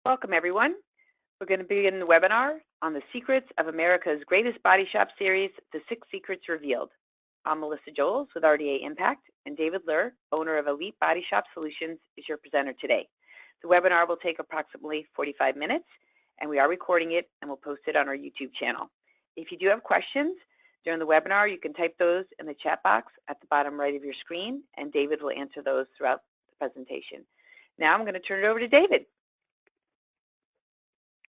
Welcome, everyone. We're going to begin the webinar on the secrets of America's greatest body shop series, The 6 Secrets Revealed. I'm Melissa Jolls with RDA Impact, and David Luehr, owner of Elite Body Shop Solutions, is your presenter today. The webinar will take approximately 45 minutes, and we are recording it and we'll post it on our YouTube channel. If you do have questions during the webinar, you can type those in the chat box at the bottom right of your screen, and David will answer those throughout the presentation. Now I'm going to turn it over to David.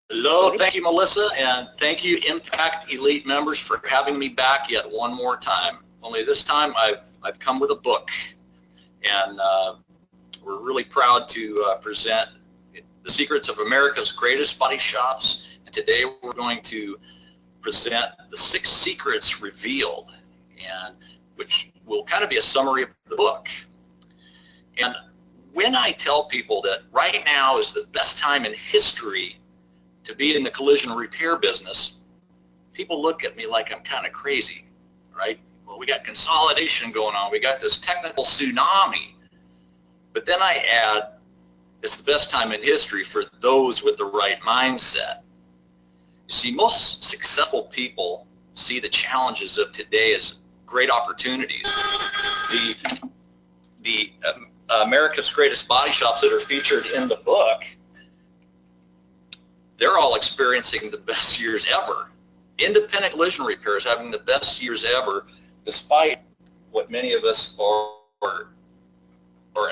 Hello, thank you, Melissa, and thank you, Impact Elite members, for having me back yet one more time. Only this time I've come with a book, and we're really proud to present the secrets of America's greatest body shops. And today we're going to present the 6 secrets revealed, and which will kind of be a summary of the book. And when I tell people that right now is the best time in history to be in the collision repair business, people look at me like I'm kind of crazy, right? Well, we got consolidation going on. We got this technical tsunami. But then I add, it's the best time in history for those with the right mindset. You see, most successful people see the challenges of today as great opportunities. The America's Greatest Body Shops that are featured in the book, they're all experiencing the best years ever. Independent collision repair is having the best years ever, despite what many of us are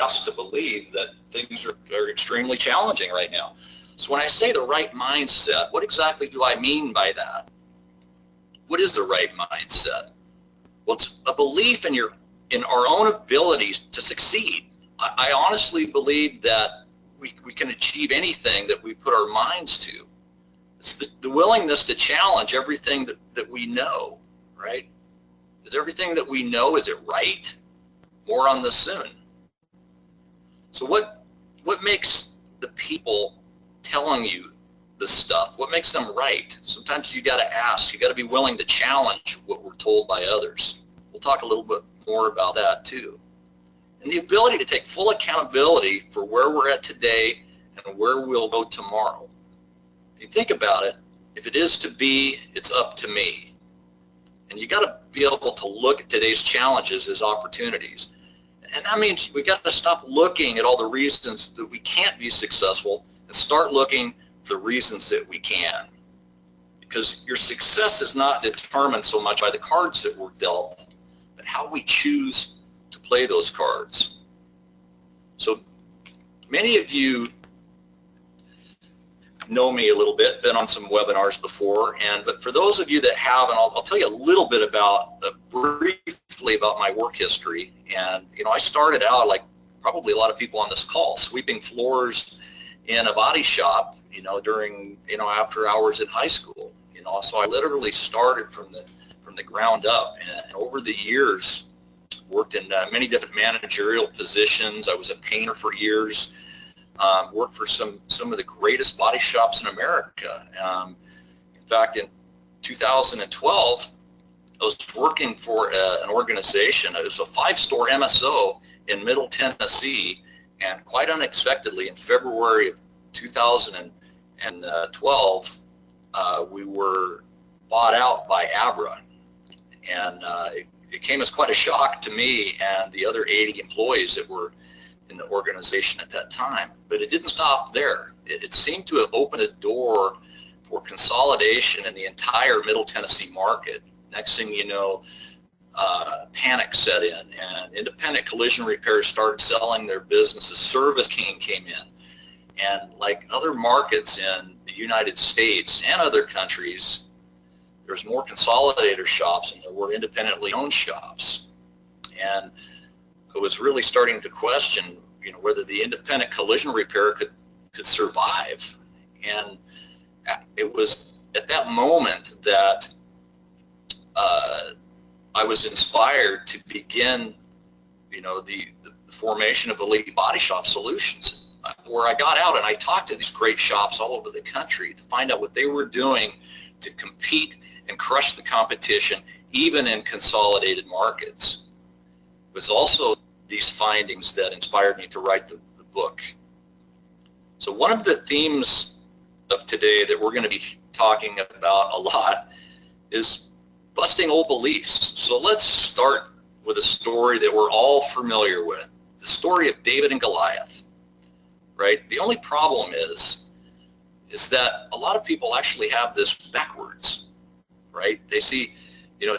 asked to believe that things are extremely challenging right now. So when I say the right mindset, what exactly do I mean by that? What is the right mindset? Well, it's a belief in our own abilities to succeed. I honestly believe that we can achieve anything that we put our minds to. It's the willingness to challenge everything that we know, right? Is everything that we know, is it right? More on this soon. So what makes the people telling you this stuff, what makes them right? Sometimes you got to ask, you got to be willing to challenge what we're told by others. We'll talk a little bit more about that too. And the ability to take full accountability for where we're at today and where we'll go tomorrow. If you think about it, if it is to be, it's up to me. And you got to be able to look at today's challenges as opportunities. And that means we got to stop looking at all the reasons that we can't be successful and start looking for the reasons that we can. Because your success is not determined so much by the cards that we're dealt, but how we choose to play those cards. So many of you know me a little bit, been on some webinars before, but for those of you that haven't, I'll tell you a little bit briefly about my work history. And I started out like probably a lot of people on this call, sweeping floors in a body shop, during after hours in high school. So I literally started from the ground up, and over the years worked in many different managerial positions. I was a painter for years. Worked for some of the greatest body shops in America. In fact, in 2012, I was working for an organization. It was a 5-store MSO in Middle Tennessee, and quite unexpectedly, in February of 2012, we were bought out by Abra, and it came as quite a shock to me and the other 80 employees that were in the organization at that time. But it didn't stop there. It seemed to have opened a door for consolidation in the entire Middle Tennessee market. Next thing you know, panic set in, and independent collision repair started selling their businesses. Service King came in, and like other markets in the United States and other countries, there's more consolidator shops than there were independently owned shops. And I was really starting to question, whether the independent collision repair could survive. And it was at that moment that I was inspired to begin, the formation of Elite Body Shop Solutions, where I got out and I talked to these great shops all over the country to find out what they were doing to compete and crush the competition, even in consolidated markets. It was also these findings that inspired me to write the book. So one of the themes of today that we're going to be talking about a lot is busting old beliefs. So let's start with a story that we're all familiar with, the story of David and Goliath, right? The only problem is that a lot of people actually have this backwards, right? They see,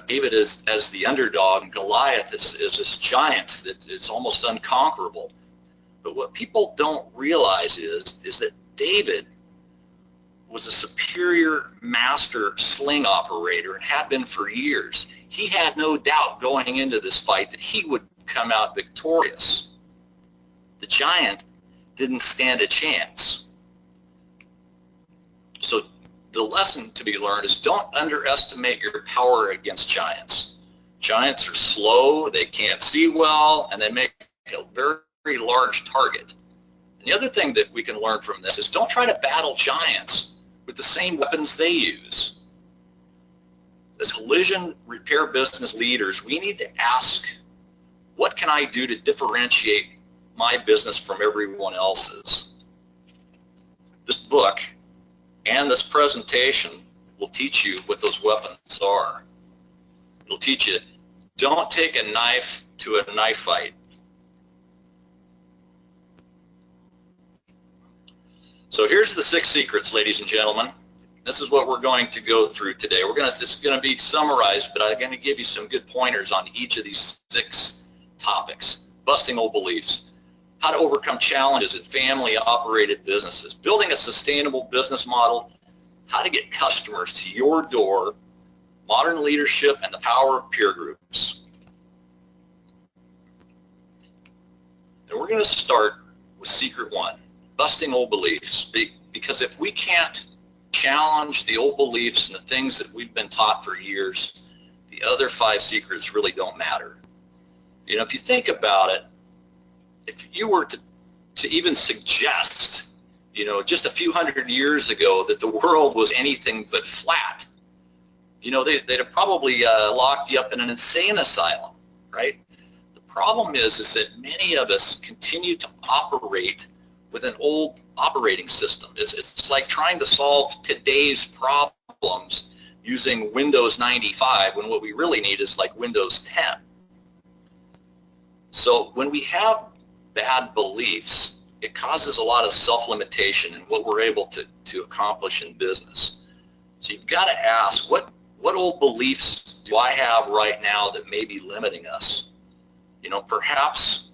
David as the underdog, and Goliath is this giant that it's almost unconquerable. But what people don't realize is that David was a superior master sling operator and had been for years. He had no doubt going into this fight that he would come out victorious. The giant didn't stand a chance. So the lesson to be learned is don't underestimate your power against giants. Giants are slow, they can't see well, and they make a very large target. And the other thing that we can learn from this is don't try to battle giants with the same weapons they use. As collision repair business leaders, we need to ask, what can I do to differentiate my business from everyone else's? This book and this presentation will teach you what those weapons are. It'll teach you, don't take a knife to a knife fight. So here's the 6 secrets, ladies and gentlemen. This is what we're going to go through today. This is going to be summarized, but I'm going to give you some good pointers on each of these 6 topics. Busting old beliefs, how to overcome challenges in family-operated businesses, building a sustainable business model, how to get customers to your door, modern leadership, and the power of peer groups. And we're going to start with secret 1, busting old beliefs, because if we can't challenge the old beliefs and the things that we've been taught for years, the other 5 secrets really don't matter. If you think about it, if you were to even suggest, just a few hundred years ago that the world was anything but flat, they'd have probably locked you up in an insane asylum, right? The problem is that many of us continue to operate with an old operating system. It's like trying to solve today's problems using Windows 95 when what we really need is like Windows 10. So when we have bad beliefs, it causes a lot of self-limitation in what we're able to accomplish in business. So you've got to ask, what old beliefs do I have right now that may be limiting us? Perhaps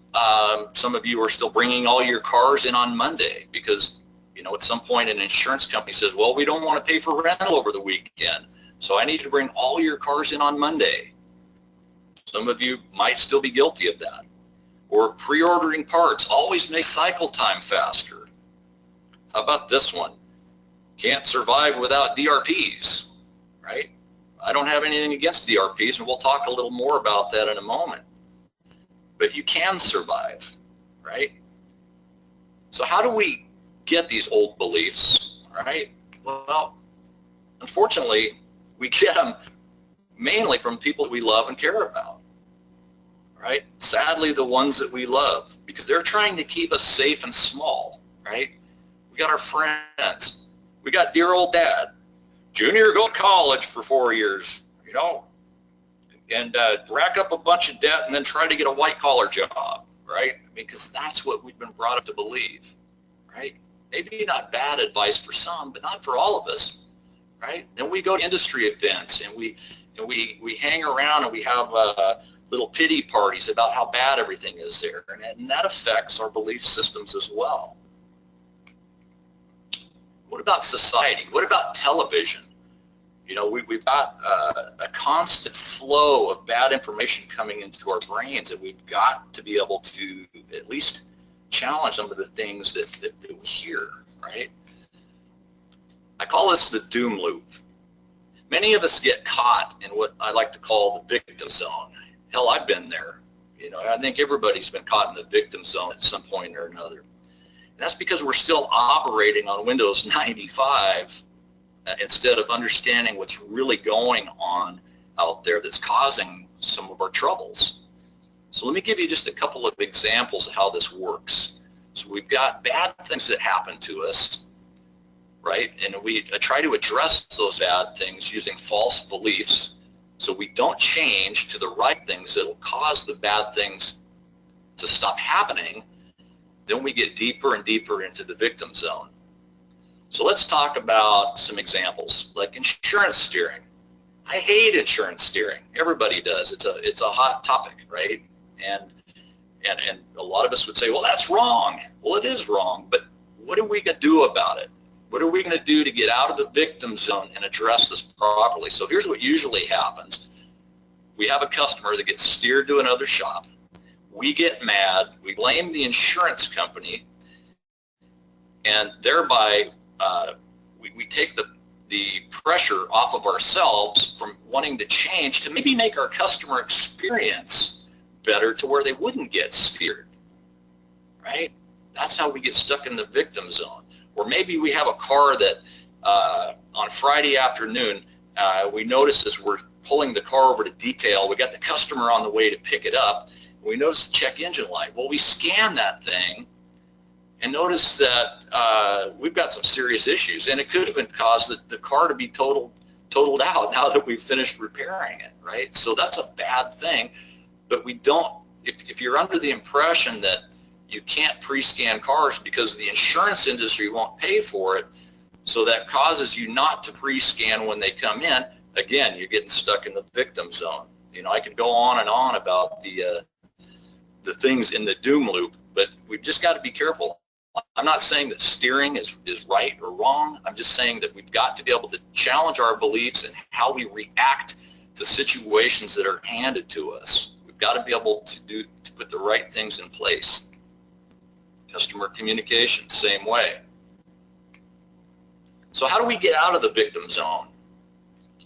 some of you are still bringing all your cars in on Monday because, at some point an insurance company says, well, we don't want to pay for rental over the weekend, so I need to bring all your cars in on Monday. Some of you might still be guilty of that. Or pre-ordering parts always makes cycle time faster. How about this one? Can't survive without DRPs, right? I don't have anything against DRPs, and we'll talk a little more about that in a moment. But you can survive, right? So how do we get these old beliefs, right? Well, unfortunately, we get them mainly from people that we love and care about. Right? Sadly, the ones that we love, because they're trying to keep us safe and small, right? We got our friends. We got dear old dad. Junior, go to college for 4 years, and rack up a bunch of debt and then try to get a white-collar job, right? Because that's what we've been brought up to believe, right? Maybe not bad advice for some, but not for all of us, right? Then we go to industry events and we hang around and we have little pity parties about how bad everything is there, and that affects our belief systems as well. What about society? What about television? We've got a constant flow of bad information coming into our brains, and we've got to be able to at least challenge some of the things that we hear, right? I call this the doom loop. Many of us get caught in what I like to call the victim zone. Hell, I've been there. I think everybody's been caught in the victim zone at some point or another. And that's because we're still operating on Windows 95 instead of understanding what's really going on out there that's causing some of our troubles. So let me give you just a couple of examples of how this works. So we've got bad things that happen to us, right? And we try to address those bad things using false beliefs so we don't change to the right things that will cause the bad things to stop happening. Then we get deeper and deeper into the victim zone. So let's talk about some examples, like insurance steering. I hate insurance steering. Everybody does. It's a hot topic, right? And a lot of us would say, well, that's wrong. Well, it is wrong, but what are we going to do about it? What are we going to do to get out of the victim zone and address this properly? So here's what usually happens. We have a customer that gets steered to another shop. We get mad. We blame the insurance company, and thereby we take the pressure off of ourselves from wanting to change to maybe make our customer experience better to where they wouldn't get steered, right? That's how we get stuck in the victim zone. Or maybe we have a car that on Friday afternoon, we notice as we're pulling the car over to detail, we got the customer on the way to pick it up, we notice the check engine light. Well, we scan that thing and notice that we've got some serious issues, and it could have been caused the car to be totaled out now that we've finished repairing it, right? So that's a bad thing, but we don't, if you're under the impression that you can't pre-scan cars because the insurance industry won't pay for it, so that causes you not to pre-scan when they come in, again, you're getting stuck in the victim zone. You know, I could go on and on about the things in the doom loop, but we've just got to be careful. I'm not saying that steering is right or wrong. I'm just saying that we've got to be able to challenge our beliefs and how we react to situations that are handed to us. We've got to be able to put the right things in place. Customer communication, same way. So how do we get out of the victim zone?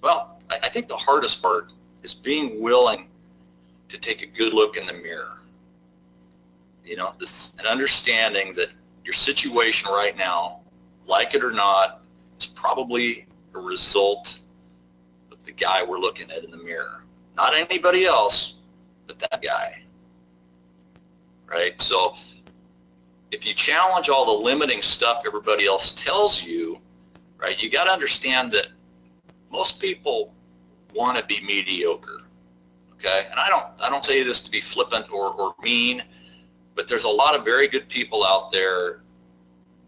Well, I think the hardest part is being willing to take a good look in the mirror. You know, an understanding that your situation right now, like it or not, is probably a result of the guy we're looking at in the mirror. Not anybody else, but that guy, right? So if you challenge all the limiting stuff everybody else tells you, right, you got to understand that most people want to be mediocre, okay? And I don't say this to be flippant or mean, but there's a lot of very good people out there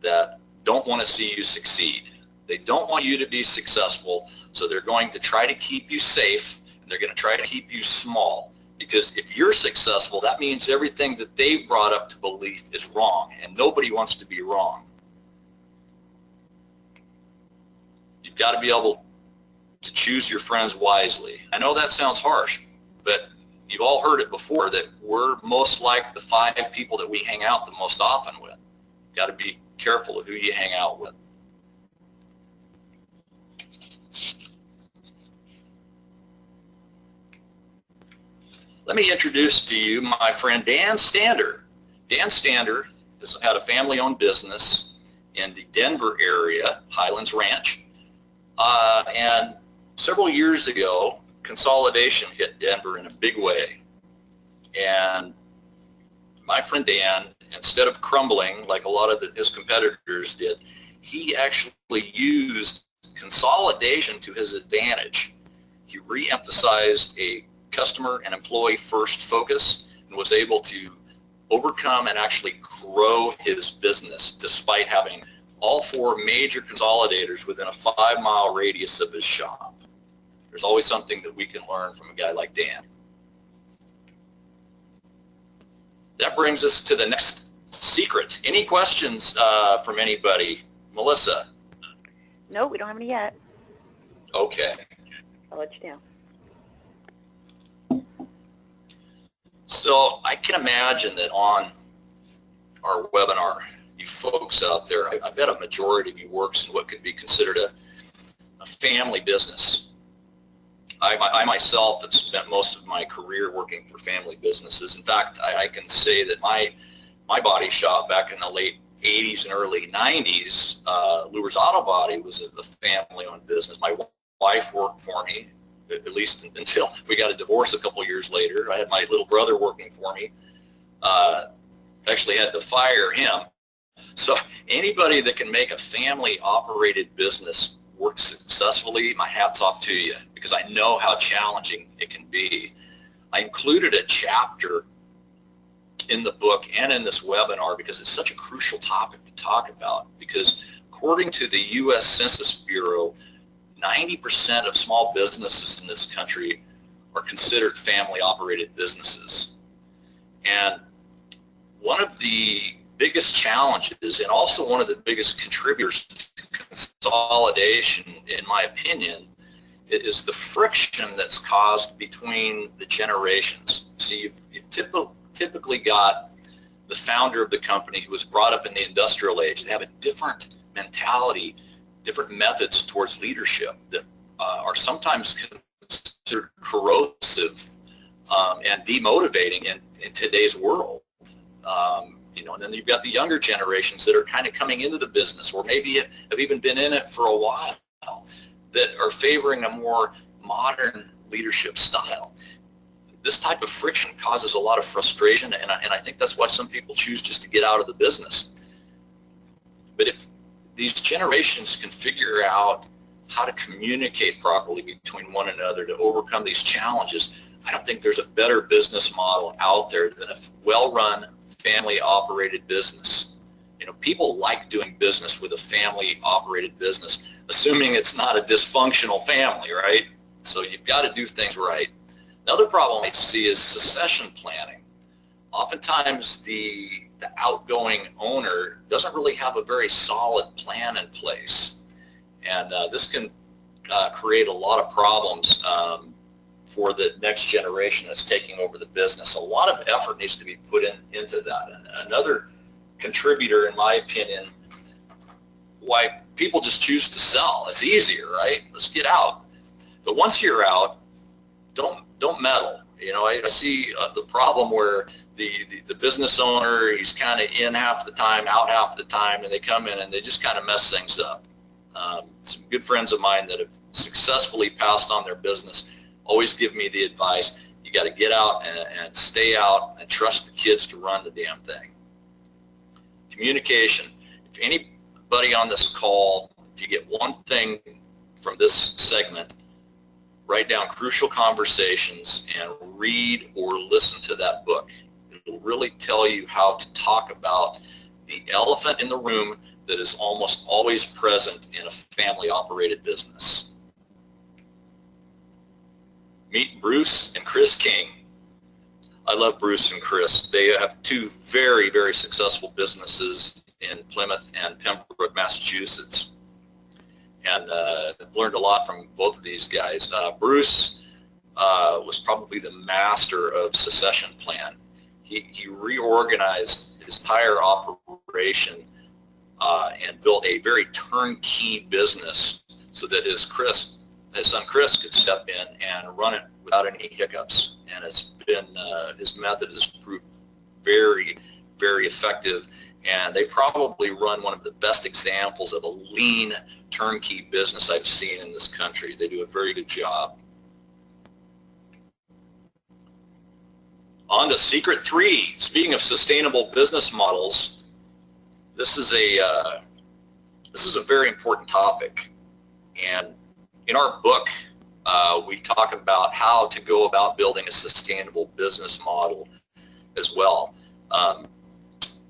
that don't want to see you succeed. They don't want you to be successful, so they're going to try to keep you safe, and they're going to try to keep you small. Because if you're successful, that means everything that they've brought up to belief is wrong, and nobody wants to be wrong. You've got to be able to choose your friends wisely. I know that sounds harsh, but you've all heard it before that we're most like the 5 people that we hang out the most often with. You've got to be careful of who you hang out with. Let me introduce to you my friend Dan Stander. Dan Stander has had a family-owned business in the Denver area, Highlands Ranch, and several years ago, Consolidation hit Denver in a big way. And my friend Dan, instead of crumbling like a lot of his competitors did, he actually used consolidation to his advantage. He re-emphasized a customer and employee first focus and was able to overcome and actually grow his business despite having all 4 major consolidators within a 5-mile radius of his shop. There's always something that we can learn from a guy like Dan. That brings us to the next secret. Any questions from anybody? Melissa? No, we don't have any yet. Okay. I'll let you know. So I can imagine that on our webinar, you folks out there, I bet a majority of you works in what could be considered a family business. I myself have spent most of my career working for family businesses. In fact, I can say that my body shop back in the late 80s and early 90s, Luehr's Auto Body, was a family-owned business. My wife worked for me, at least until we got a divorce a couple years later. I had my little brother working for me. Actually had to fire him So anybody that can make a family-operated business work successfully, my hat's off to you, because I know how challenging it can be. I included a chapter in the book and in this webinar because it's such a crucial topic to talk about, because according to the U.S. Census Bureau, 90% of small businesses in this country are considered family-operated businesses. And one of the biggest challenges, and also one of the biggest contributors to consolidation, in my opinion, is the friction that's caused between the generations. So you've typically got the founder of the company who was brought up in the industrial age. They have a different mentality, different methods towards leadership that are sometimes considered corrosive and demotivating in today's world. And then you've got the younger generations that are kind of coming into the business, or maybe have even been in it for a while, that are favoring a more modern leadership style. This type of friction causes a lot of frustration, and I think that's why some people choose just to get out of the business. But if these generations can figure out how to communicate properly between one another to overcome these challenges, I don't think there's a better business model out there than a well-run, family-operated business. People like doing business with a family-operated business, assuming it's not a dysfunctional family, right? So you've got to do things right. Another problem I see is succession planning. Oftentimes the outgoing owner doesn't really have a very solid plan in place, and this can create a lot of problems for the next generation that's taking over the business. A lot of effort needs to be put into that. And another contributor, in my opinion, why people just choose to sell. It's easier, right? Let's get out. But once you're out, don't meddle. I see the problem where the business owner, he's kind of in half the time, out half the time, and they come in and they just kind of mess things up. Some good friends of mine that have successfully passed on their business always give me the advice, you got to get out and stay out and trust the kids to run the damn thing. Communication. If anybody on this call, if you get one thing from this segment, write down Crucial Conversations and read or listen to that book. It'll really tell you how to talk about the elephant in the room that is almost always present in a family-operated business. Meet Bruce and Chris King. I love Bruce and Chris. They have two very, very successful businesses in Plymouth and Pembroke, Massachusetts. And learned a lot from both of these guys. Bruce was probably the master of succession plan. He reorganized his entire operation and built a very turnkey business so that his son Chris could step in and run it without any hiccups. And it's been, his method has proved very, very effective. And they probably run one of the best examples of a lean turnkey business I've seen in this country. They do a very good job. On to secret 3. Speaking of sustainable business models, this is a very important topic. And in our book, we talk about how to go about building a sustainable business model as well.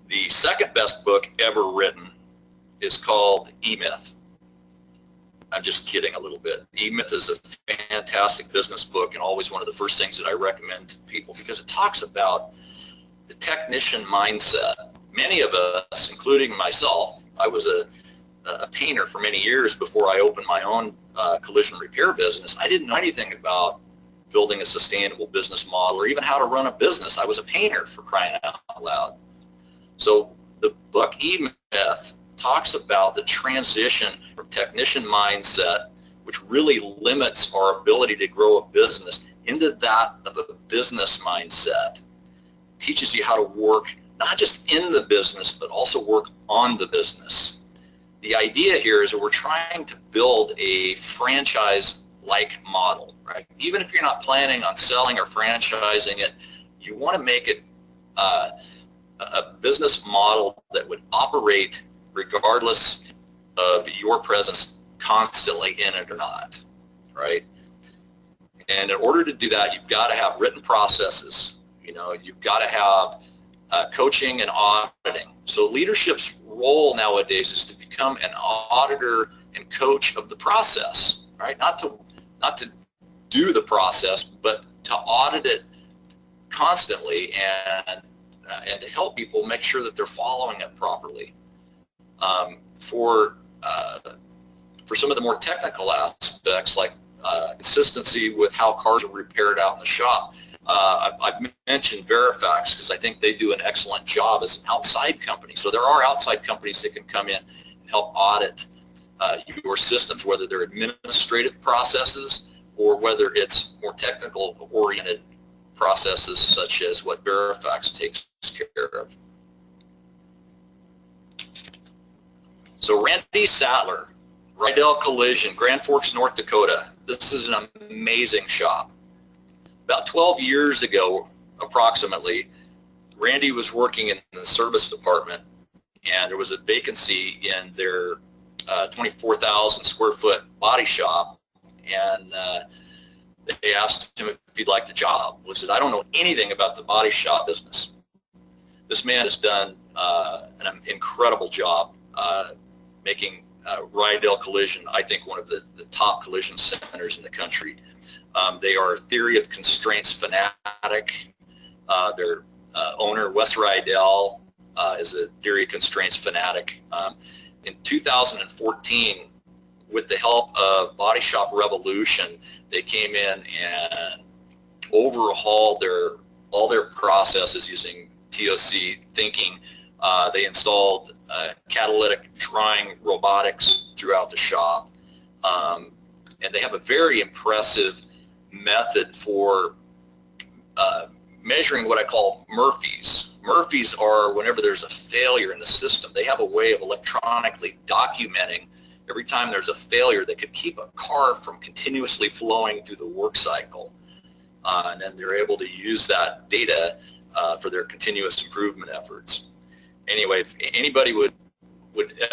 The second best book ever written is called E-Myth. I'm just kidding a little bit. E-Myth is a fantastic business book and always one of the first things that I recommend to people because it talks about the technician mindset. Many of us, including myself, I was a painter for many years before I opened my own collision repair business. I didn't know anything about building a sustainable business model or even how to run a business. I was a painter, for crying out loud. So the book E-Myth talks about the transition from technician mindset, which really limits our ability to grow a business, into that of a business mindset. It teaches you how to work not just in the business, but also work on the business. The idea here is that we're trying to build a franchise-like model, right? Even if you're not planning on selling or franchising it, you want to make it a business model that would operate regardless of your presence constantly in it or not, right? And in order to do that, you've got to have written processes. You've got to have coaching and auditing. So leadership's role nowadays is to become an auditor and coach of the process, right? Not to do the process, but to audit it constantly and to help people make sure that they're following it properly. For some of the more technical aspects, like consistency with how cars are repaired out in the shop, I've mentioned Verifax because I think they do an excellent job as an outside company. So there are outside companies that can come in and help audit your systems, whether they're administrative processes or whether it's more technical oriented processes such as what Verifax takes care of. So Randy Sattler, Riedel Collision, Grand Forks, North Dakota. This is an amazing shop. About 12 years ago, approximately, Randy was working in the service department, and there was a vacancy in their 24,000 square foot body shop, and they asked him if he'd like the job. He said, I don't know anything about the body shop business. This man has done an incredible job making Riedel Collision, I think, one of the top collision centers in the country. They are a theory of constraints fanatic. Their owner, Wes Riedel, is a theory of constraints fanatic. In 2014, with the help of Body Shop Revolution, they came in and overhauled all their processes using TOC thinking. They installed catalytic drying robotics throughout the shop, and they have a very impressive method for measuring what I call Murphys. Murphys are whenever there's a failure in the system. They have a way of electronically documenting every time there's a failure that could keep a car from continuously flowing through the work cycle. And then they're able to use that data for their continuous improvement efforts. Anyway, if anybody would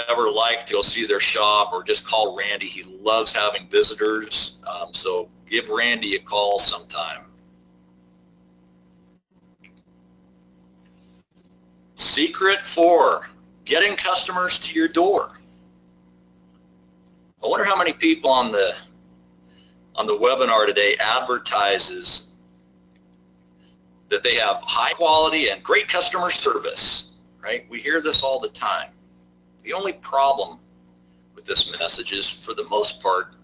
ever like to go see their shop or just call Randy, he loves having visitors. So give Randy a call sometime. Secret 4, getting customers to your door. I wonder how many people on the webinar today advertises that they have high quality and great customer service, right? We hear this all the time. The only problem with this message is, for the most part,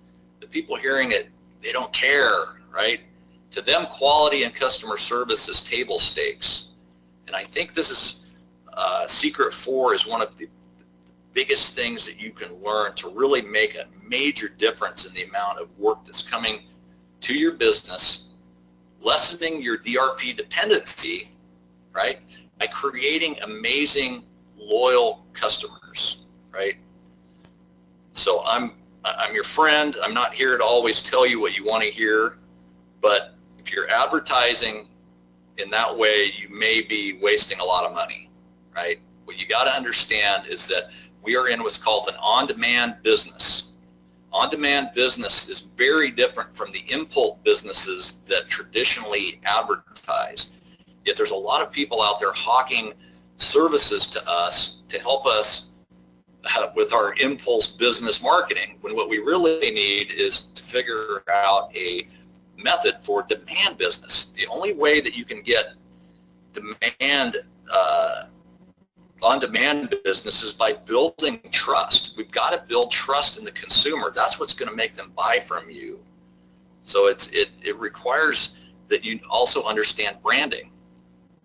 the people hearing it, they don't care, right? To them, quality and customer service is table stakes. And I think this is, Secret 4 is one of the biggest things that you can learn to really make a major difference in the amount of work that's coming to your business, lessening your DRP dependency, right, by creating amazing, loyal customers, right? So I'm your friend. I'm not here to always tell you what you want to hear, but if you're advertising in that way, you may be wasting a lot of money, right? What you got to understand is that we are in what's called an on-demand business. On-demand business is very different from the impulse businesses that traditionally advertise. Yet there's a lot of people out there hawking services to us to help us with our impulse business marketing, when what we really need is to figure out a method for demand business. The only way that you can get demand on-demand business is by building trust. We've got to build trust in the consumer. That's what's going to make them buy from you. So it requires that you also understand branding.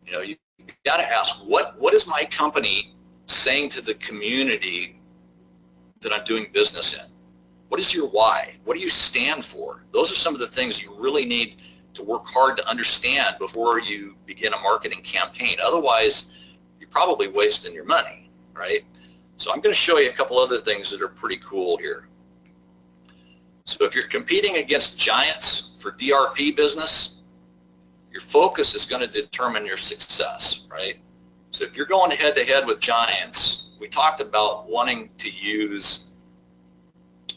You know, you got to ask, what is my company saying to the community that I'm doing business in? What is your why? What do you stand for? Those are some of the things you really need to work hard to understand before you begin a marketing campaign. Otherwise, you're probably wasting your money, right? So I'm going to show you a couple other things that are pretty cool here. So if you're competing against giants for DRP business, your focus is going to determine your success, right? So if you're going head-to-head with giants, we talked about wanting to use,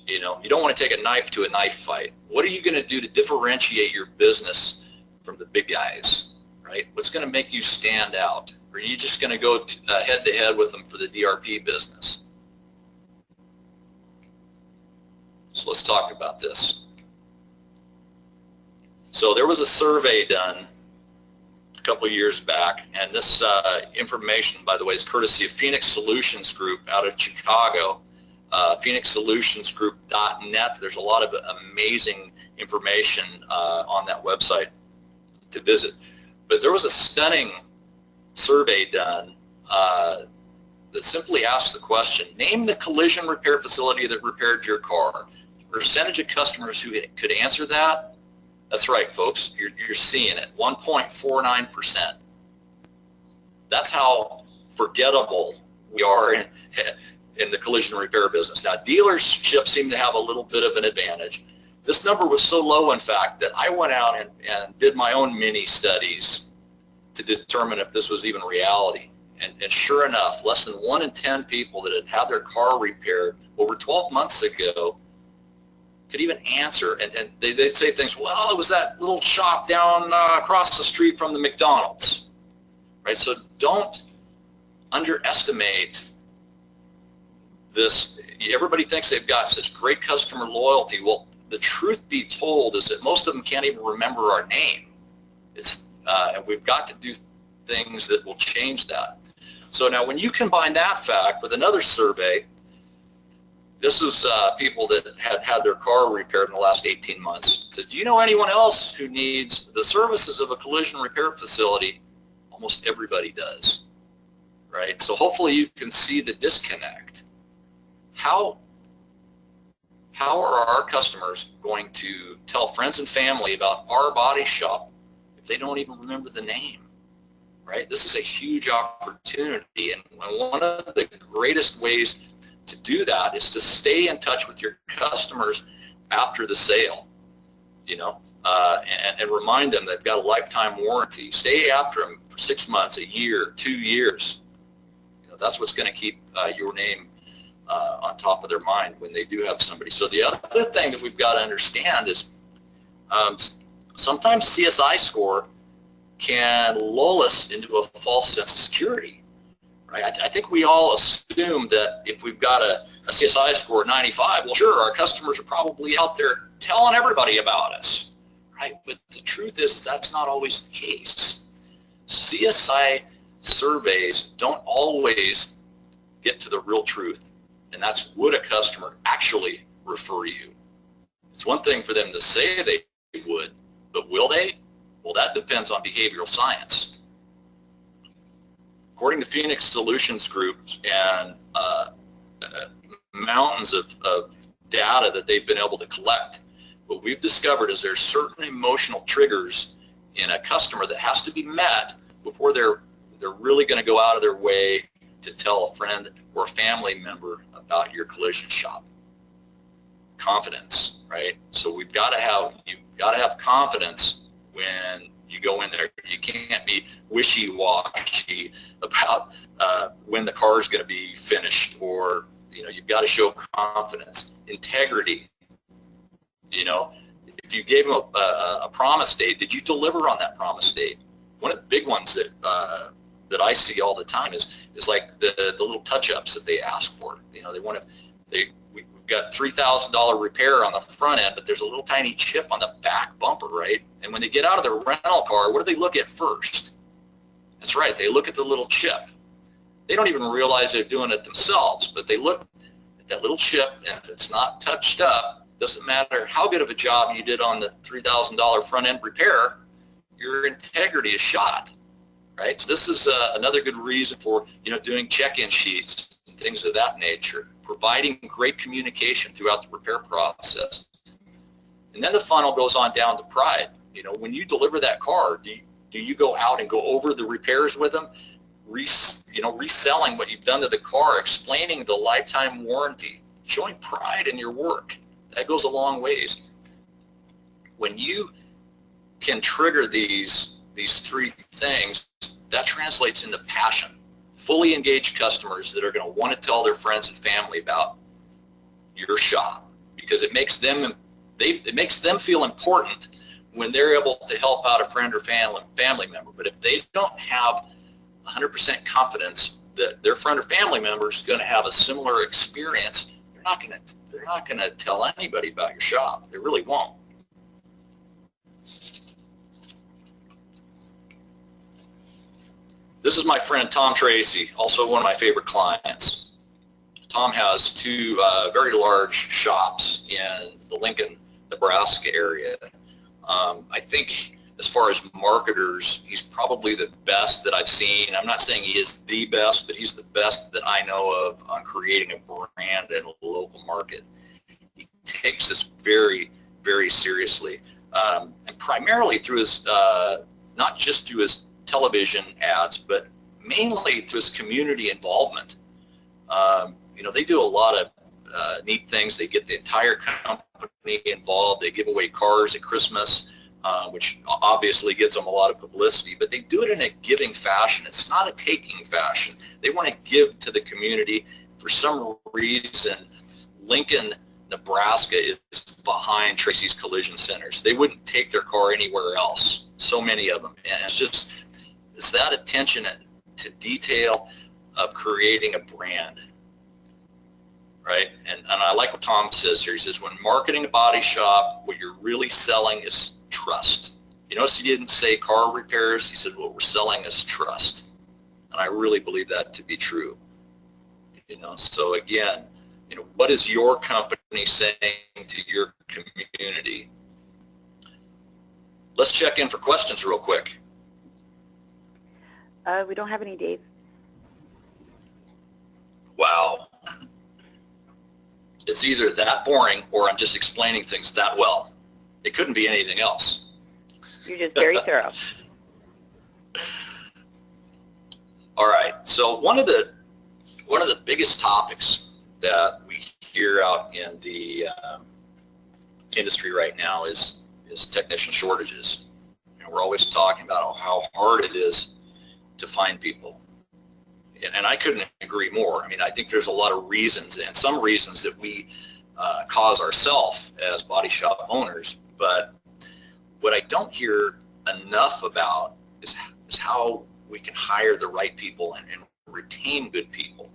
you don't want to take a knife to a knife fight. What are you going to do to differentiate your business from the big guys, right? What's going to make you stand out? Or are you just going to go head-to-head with them for the DRP business? So let's talk about this. So there was a survey done a couple of years back, and this information, by the way, is courtesy of Phoenix Solutions Group out of Chicago, phoenixsolutionsgroup.net. There's a lot of amazing information on that website to visit. But there was a stunning survey done that simply asked the question, name the collision repair facility that repaired your car. Percentage of customers who could answer that, that's right, folks, you're seeing it, 1.49%. That's how forgettable we are in the collision repair business. Now, dealerships seem to have a little bit of an advantage. This number was so low, in fact, that I went out and did my own mini studies to determine if this was even reality. And sure enough, less than 1 in 10 people that had had their car repaired over 12 months ago could even answer, and they'd say things, well, it was that little shop down across the street from the McDonald's, right? So don't underestimate this. Everybody thinks they've got such great customer loyalty. Well, the truth be told is that most of them can't even remember our name. And we've got to do things that will change that. So now when you combine that fact with another survey, this is people that had had their car repaired in the last 18 months. So do you know anyone else who needs the services of a collision repair facility? Almost everybody does, right? So hopefully you can see the disconnect. How are our customers going to tell friends and family about our body shop if they don't even remember the name, right? This is a huge opportunity, and one of the greatest ways to do that is to stay in touch with your customers after the sale, and remind them they've got a lifetime warranty. Stay after them for 6 months, a year, 2 years. That's what's going to keep your name on top of their mind when they do have somebody. So the other thing that we've got to understand is sometimes CSI score can lull us into a false sense of security. Right? I think we all assume that if we've got a CSI score of 95, well, sure, our customers are probably out there telling everybody about us, right? But the truth is that's not always the case. CSI surveys don't always get to the real truth, and that's would a customer actually refer you? It's one thing for them to say they would, but will they? Well, that depends on behavioral science. According to Phoenix Solutions Group and mountains of data that they've been able to collect, what we've discovered is there's certain emotional triggers in a customer that has to be met before they're really going to go out of their way to tell a friend or a family member about your collision shop. Confidence, right? So you've got to have confidence when you go in there. You can't be wishy-washy about when the car is going to be finished, or you've got to show confidence, integrity. If you gave them a promise date, did you deliver on that promise date? One of the big ones that I see all the time is like the little touch-ups that they ask for. We've got $3,000 repair on the front end, but there's a little tiny chip on the back bumper, right? And when they get out of their rental car, what do they look at first? That's right, they look at the little chip. They don't even realize they're doing it themselves, but they look at that little chip, and if it's not touched up, doesn't matter how good of a job you did on the $3,000 front end repair, your integrity is shot, right? So this is another good reason for doing check-in sheets and things of that nature, providing great communication throughout the repair process. And then the funnel goes on down to pride. When you deliver that car, do you go out and go over the repairs with them, reselling what you've done to the car, explaining the lifetime warranty, showing pride in your work? That goes a long ways. When you can trigger these three things, that translates into passion. fully engaged customers that are going to want to tell their friends and family about your shop, because it makes them feel important when they're able to help out a friend or family member. But if they don't have 100% confidence that their friend or family member is going to have a similar experience, they're not going to tell anybody about your shop. They really won't. This is my friend Tom Tracy, also one of my favorite clients. Tom has two very large shops in the Lincoln, Nebraska area. I think as far as marketers, he's probably the best that I've seen. I'm not saying he is the best, but he's the best that I know of on creating a brand in a local market. He takes this very, very seriously, and primarily through his, not just through his television ads, but mainly through his community involvement. You know, they do a lot of neat things. They get the entire company involved. They give away cars at Christmas, which obviously gets them a lot of publicity, but they do it in a giving fashion. It's not a taking fashion. They want to give to the community. For some reason, Lincoln, Nebraska is behind Tracy's Collision Centers. They wouldn't take their car anywhere else, so many of them. And it's that attention to detail of creating a brand, right? And I like what Tom says here. He says, when marketing a body shop, what you're really selling is trust. You notice he didn't say car repairs. He said what we're selling is trust. And I really believe that to be true. You know, so again, you know, what is your company saying to your community? Let's check in for questions real quick. We don't have any, Dave. Wow. It's either that boring or I'm just explaining things that well. It couldn't be anything else. You're just very thorough. All right. So one of the biggest topics that we hear out in the industry right now is technician shortages. You know, we're always talking about how hard it is to find people. And I couldn't agree more. I mean, I think there's a lot of reasons, and some reasons that we cause ourselves as body shop owners. But what I don't hear enough about is how we can hire the right people and retain good people.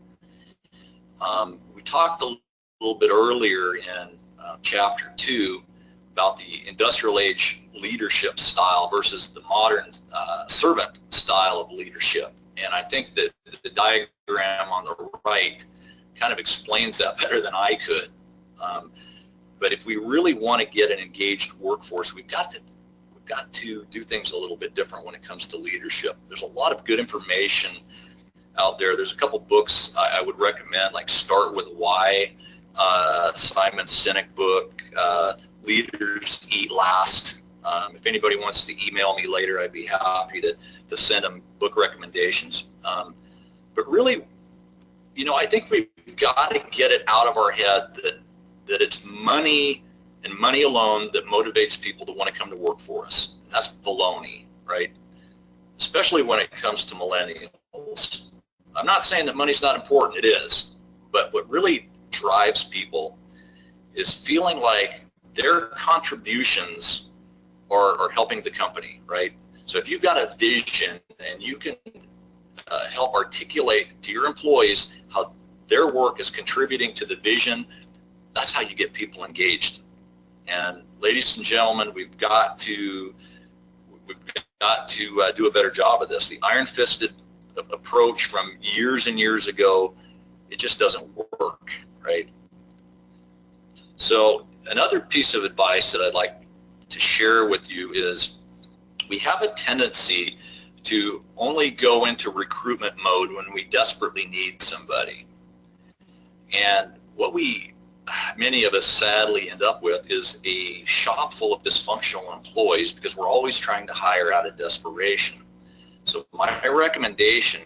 We talked a little bit earlier in chapter 2 about the industrial age leadership style versus the modern servant style of leadership. And I think that the diagram on the right kind of explains that better than I could. But if we really want to get an engaged workforce, we've got to do things a little bit different when it comes to leadership. There's a lot of good information out there. There's a couple books I would recommend, like Start With Why, Simon Sinek book, Leaders Eat Last. If anybody wants to email me later, I'd be happy to send them book recommendations. But really, you know, I think we've got to get it out of our head that it's money and money alone that motivates people to want to come to work for us. That's baloney, right? Especially when it comes to millennials. I'm not saying that money's not important, it is. But what really drives people is feeling like their contributions are helping the company, right? So if you've got a vision and you can help articulate to your employees how their work is contributing to the vision, that's how you get people engaged. And ladies and gentlemen, we've got to do a better job of this. The iron-fisted approach from years and years ago, it just doesn't work, right? So another piece of advice that I'd like to share with you is we have a tendency to only go into recruitment mode when we desperately need somebody. And what many of us sadly end up with is a shop full of dysfunctional employees because we're always trying to hire out of desperation. So my recommendation,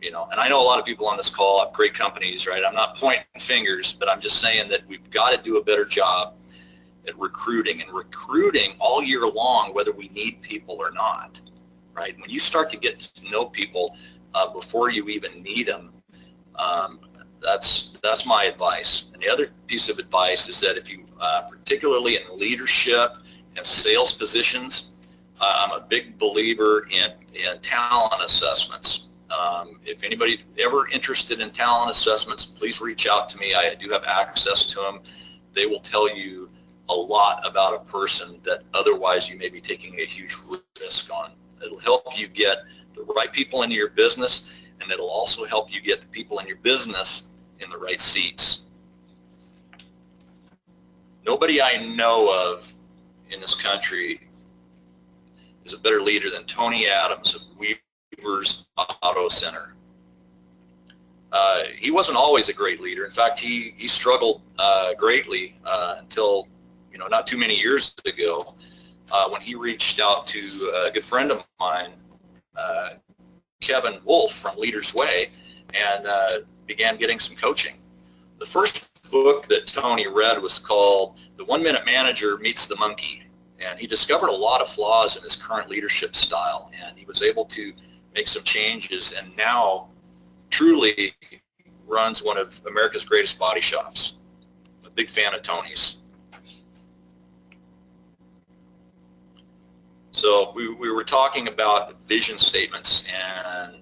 you know, and I know a lot of people on this call have great companies, right? I'm not pointing fingers, but I'm just saying that we've got to do a better job at recruiting all year long, whether we need people or not, right? When you start to get to know people, before you even need them. That's my advice. And the other piece of advice is that if you, particularly in leadership and sales positions, I'm a big believer in talent assessments. If anybody ever interested in talent assessments, please reach out to me. I do have access to them. They will tell you a lot about a person that otherwise you may be taking a huge risk on. It'll help you get the right people into your business, and it'll also help you get the people in your business in the right seats. Nobody I know of in this country is a better leader than Tony Adams of Weaver's Auto Center. He wasn't always a great leader. In fact, he struggled greatly until, not too many years ago, when he reached out to a good friend of mine, Kevin Wolf from Leader's Way, and began getting some coaching. The first book that Tony read was called The 1 Minute Manager Meets the Monkey, and he discovered a lot of flaws in his current leadership style, and he was able to make some changes, and now truly runs one of America's greatest body shops. I'm a big fan of Tony's. So we were talking about vision statements and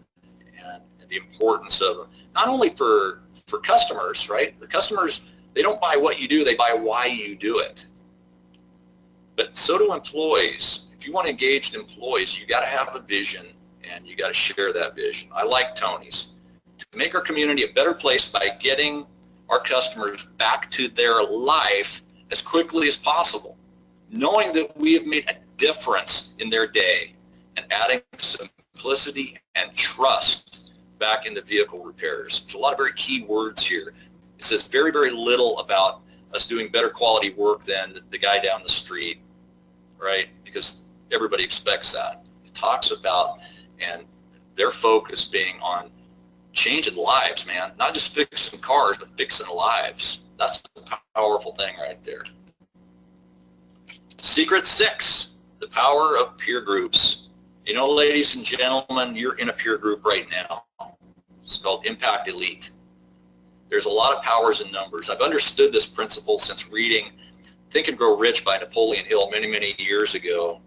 the importance of, not only for customers, right? The customers, they don't buy what you do, they buy why you do it. But so do employees. If you want engaged employees, you got to have a vision and you got to share that vision. I like Tony's. To make our community a better place by getting our customers back to their life as quickly as possible, knowing that we have made a difference in their day, and adding simplicity and trust back into vehicle repairs. There's a lot of very key words here. It says very, very little about us doing better quality work than the guy down the street, right? Because everybody expects that. It talks about, and their focus being on changing lives, man. Not just fixing cars, but fixing lives. That's a powerful thing right there. Secret 6, the power of peer groups. Ladies and gentlemen, you're in a peer group right now. It's called Impact Elite. There's a lot of powers in numbers. I've understood this principle since reading Think and Grow Rich by Napoleon Hill many, many years ago.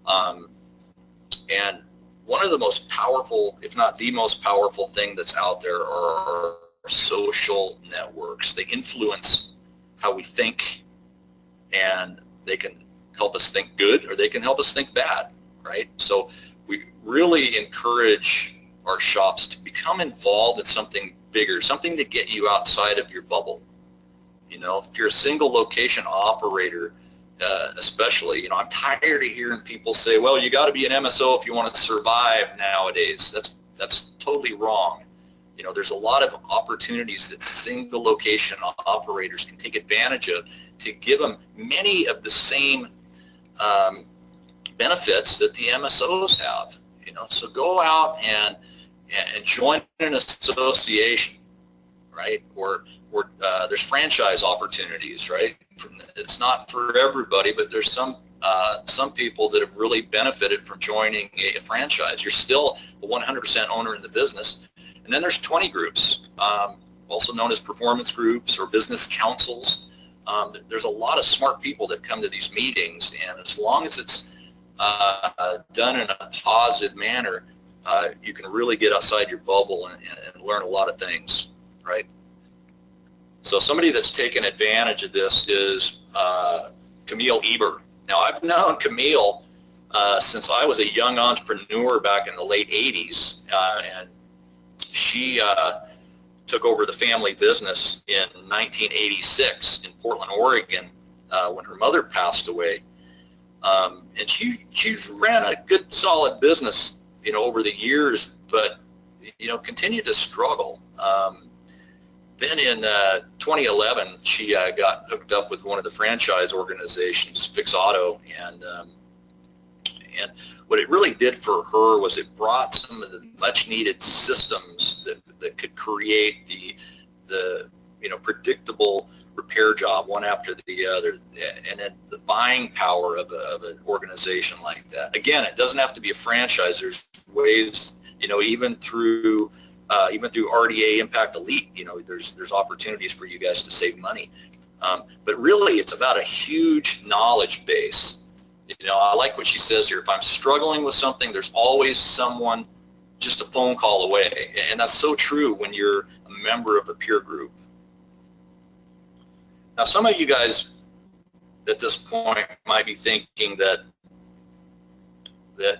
And one of the most powerful, if not the most powerful thing that's out there are social networks. They influence how we think, and they can help us think good or they can help us think bad, right? So we really encourage our shops to become involved in something bigger, something to get you outside of your bubble. If you're a single location operator, especially, I'm tired of hearing people say, well, you got to be an MSO if you want to survive nowadays. That's totally wrong. There's a lot of opportunities that single location operators can take advantage of to give them many of the same benefits that the MSOs have. So go out and join an association, right? Or there's franchise opportunities, right? It's not for everybody, but there's some people that have really benefited from joining a franchise. You're still a 100% owner in the business. And then there's 20 groups, also known as performance groups or business councils. There's a lot of smart people that come to these meetings, and as long as it's done in a positive manner, you can really get outside your bubble and learn a lot of things, right? So somebody that's taken advantage of this is Camille Eber. Now, I've known Camille since I was a young entrepreneur back in the late 80s, and she took over the family business in 1986 in Portland, Oregon, when her mother passed away. And she ran a good, solid business, over the years, but, continued to struggle. Then in 2011, she got hooked up with one of the franchise organizations, Fix Auto, and what it really did for her was it brought some of the much-needed systems that could create the predictable repair job one after the other, and then the buying power of an organization like that. Again, it doesn't have to be a franchise. There's ways You know, even through RDA Impact Elite, you know, there's opportunities for you guys to save money. But really, it's about a huge knowledge base. You know, I like what she says here. If I'm struggling with something, there's always someone just a phone call away. And that's so true when you're a member of a peer group. Now, some of you guys at this point might be thinking that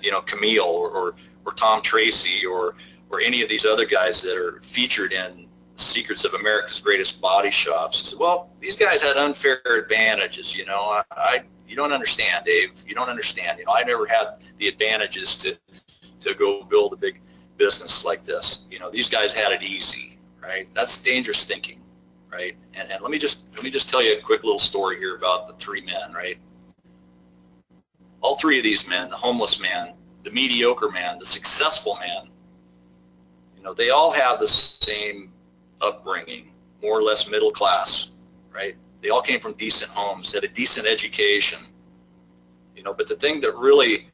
you know, Camille or Tom Tracy or any of these other guys that are featured in Secrets of America's Greatest Body Shops. So, well, these guys had unfair advantages, you know. You don't understand, Dave. You don't understand. You know, I never had the advantages to go build a big business like this. You know, these guys had it easy, right? That's dangerous thinking, right? And let me just tell you a quick little story here about the three men, right? All three of these men, the homeless man, the mediocre man, the successful man, you know, they all have the same upbringing, more or less middle class, right? They all came from decent homes, had a decent education, you know, but the thing that really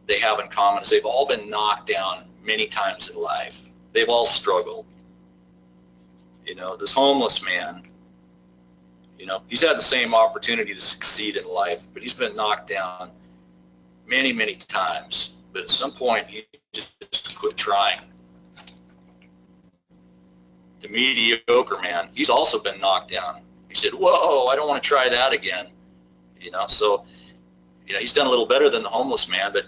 they have in common is they've all been knocked down many times in life. They've all struggled. You know, this homeless man, you know, he's had the same opportunity to succeed in life, but he's been knocked down many, many times. But at some point, he just quit trying. The mediocre man, he's also been knocked down. He said, whoa, I don't want to try that again. You know, so, you know, he's done a little better than the homeless man, but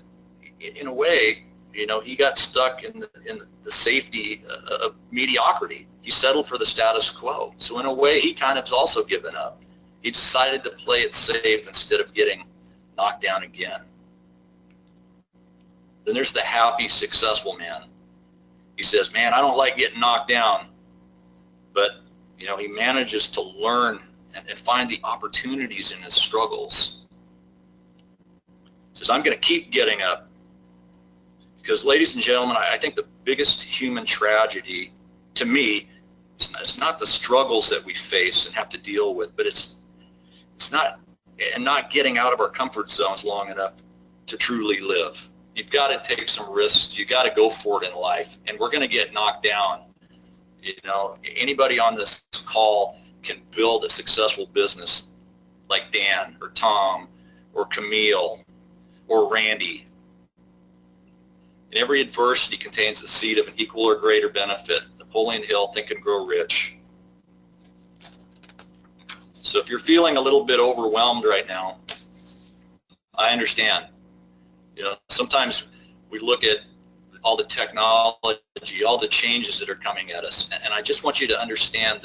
in a way, you know, he got stuck in the safety of mediocrity. He settled for the status quo. So in a way, he kind of has also given up. He decided to play it safe instead of getting knocked down again. Then there's the happy, successful man. He says, man, I don't like getting knocked down, but, you know, he manages to learn and find the opportunities in his struggles. He says, I'm going to keep getting up. Because, ladies and gentlemen, I think the biggest human tragedy, to me, it's not the struggles that we face and have to deal with, but it's not getting out of our comfort zones long enough to truly live. You've got to take some risks. You've got to go for it in life, and we're going to get knocked down. You know, anybody on this call can build a successful business like Dan or Tom or Camille or Randy. And every adversity contains the seed of an equal or greater benefit. Napoleon Hill, Think and Grow Rich. So if you're feeling a little bit overwhelmed right now, I understand. You know, sometimes we look at all the technology, all the changes that are coming at us, and I just want you to understand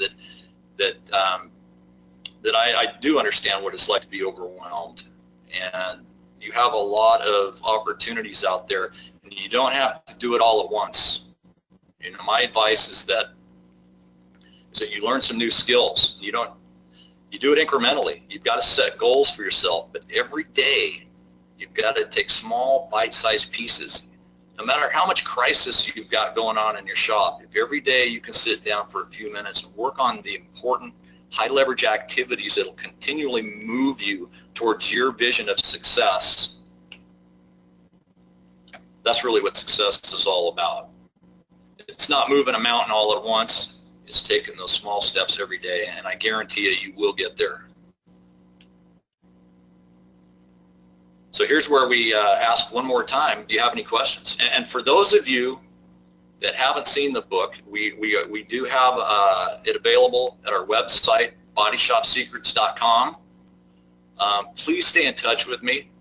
that I do understand what it's like to be overwhelmed, and you have a lot of opportunities out there, and you don't have to do it all at once. You know, my advice is that you learn some new skills. You do it incrementally. You've got to set goals for yourself, but every day you've got to take small bite-sized pieces. No matter how much crisis you've got going on in your shop, if every day you can sit down for a few minutes and work on the important high-leverage activities that will continually move you towards your vision of success, that's really what success is all about. It's not moving a mountain all at once. It's taking those small steps every day, and I guarantee you will get there. So here's where we ask one more time, do you have any questions? And for those of you that haven't seen the book, we do have it available at our website, bodyshopsecrets.com. Please stay in touch with me,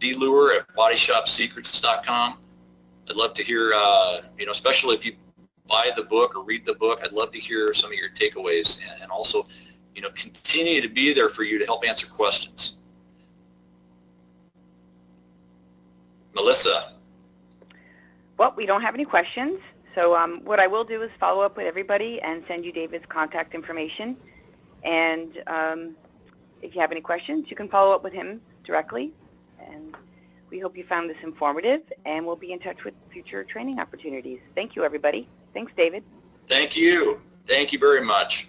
Luehr at bodyshopsecrets.com. I'd love to hear, you know, especially if you buy the book or read the book, I'd love to hear some of your takeaways, and also, you know, continue to be there for you to help answer questions. Melissa. Well, we don't have any questions, so what I will do is follow up with everybody and send you David's contact information. And if you have any questions, you can follow up with him directly. And we hope you found this informative, and we'll be in touch with future training opportunities. Thank you, everybody. Thanks, David. Thank you. Thank you very much.